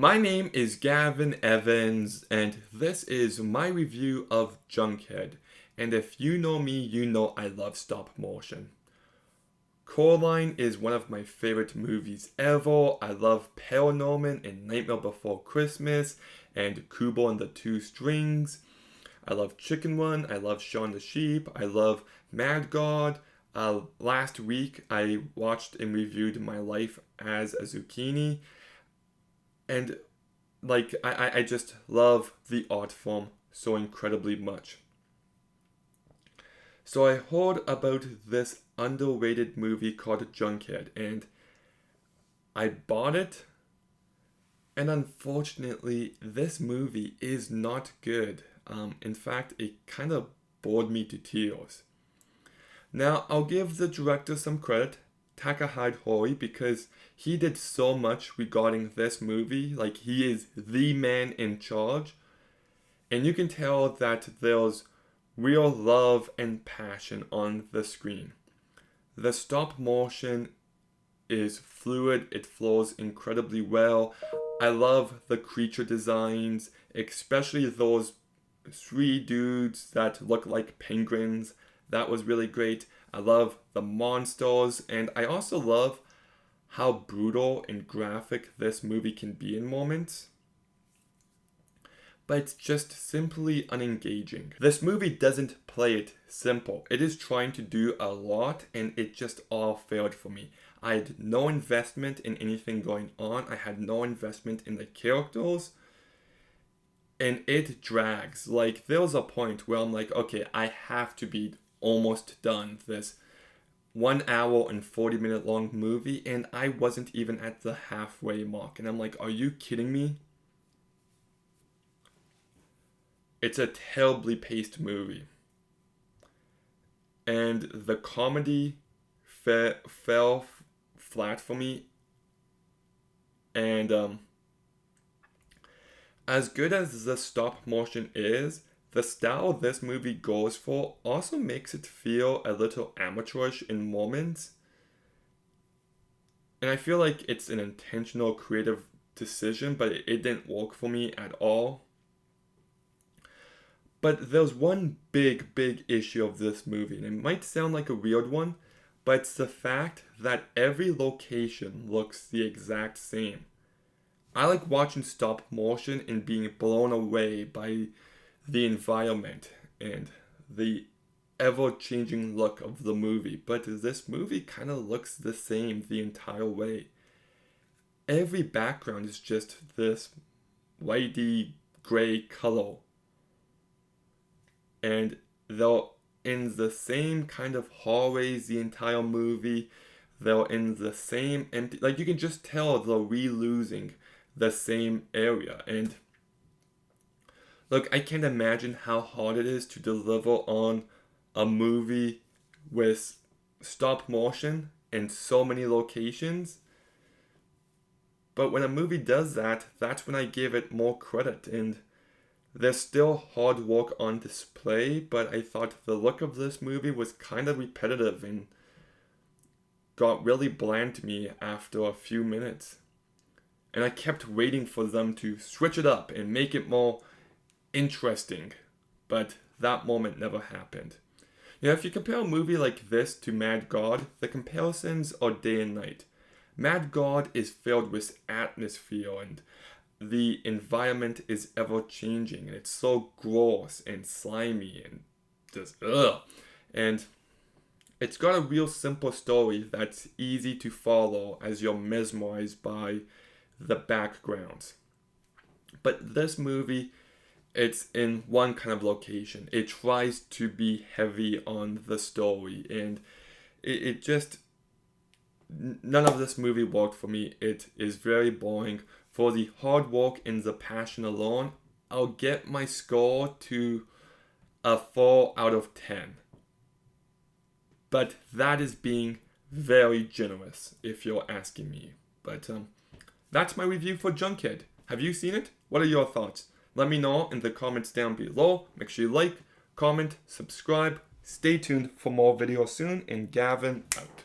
My name is Gavin Evans, and this is my review of Junkhead. And if you know me, you know I love stop motion. Coraline is one of my favorite movies ever. I love Paranorman and Nightmare Before Christmas and Kubo and the Two Strings. I love Chicken Run. I love Shaun the Sheep. I love Mad God. Last week I watched and reviewed My Life as a Zucchini. And I just love the art form so incredibly much. So I heard about this underrated movie called Junkhead, and I bought it. And unfortunately, this movie is not good. In fact, it kind of bored me to tears. Now, I'll give the director some credit, Takahide Hori, because he did so much regarding this movie. Like, he is the man in charge. And you can tell that there's real love and passion on the screen. The stop motion is fluid, it flows incredibly well. I love the creature designs, especially those three dudes that look like penguins. That was really great. I love the monsters, and I also love how brutal and graphic this movie can be in moments. But it's just simply unengaging. This movie doesn't play it simple. It is trying to do a lot, and it just all failed for me. I had no investment in anything going on. I had no investment in the characters. And it drags. Like, there's a point where I'm like, okay, I have to be almost done this 1 hour and 40-minute long movie, and I wasn't even at the halfway mark. And I'm like, are you kidding me? It's a terribly paced movie. And the comedy fell flat for me. And as good as the stop motion is, the style this movie goes for also makes it feel a little amateurish in moments. And I feel like it's an intentional creative decision, but it didn't work for me at all. But there's one big issue of this movie, and it might sound like a weird one, but it's the fact that every location looks the exact same. I like watching stop motion and being blown away by the environment and the ever-changing look of the movie, but this movie kind of looks the same the entire way. Every background is just this whitey gray color, and they're in the same kind of hallways the entire movie. They're in the same empty, like, you can just tell they're re-losing the same area. And look, I can't imagine how hard it is to deliver on a movie with stop motion in so many locations. But when a movie does that, that's when I give it more credit. And there's still hard work on display, but I thought the look of this movie was kind of repetitive and got really bland to me after a few minutes. And I kept waiting for them to switch it up and make it more interesting, but that moment never happened. You know, if you compare a movie like this to Mad God, the comparisons are day and night. Mad God is filled with atmosphere, and the environment is ever changing, and it's so gross and slimy and just ugh. And it's got a real simple story that's easy to follow as you're mesmerized by the backgrounds. But this movie, it's in one kind of location. It tries to be heavy on the story, and it just, none of this movie worked for me. It is very boring. For the hard work and the passion alone, I'll get my score to a 4 out of 10. But that is being very generous, if you're asking me. But that's my review for Junkhead. Have you seen it? What are your thoughts? Let me know in the comments down below. Make sure you like, comment, subscribe. Stay tuned for more videos soon, and Gavin out.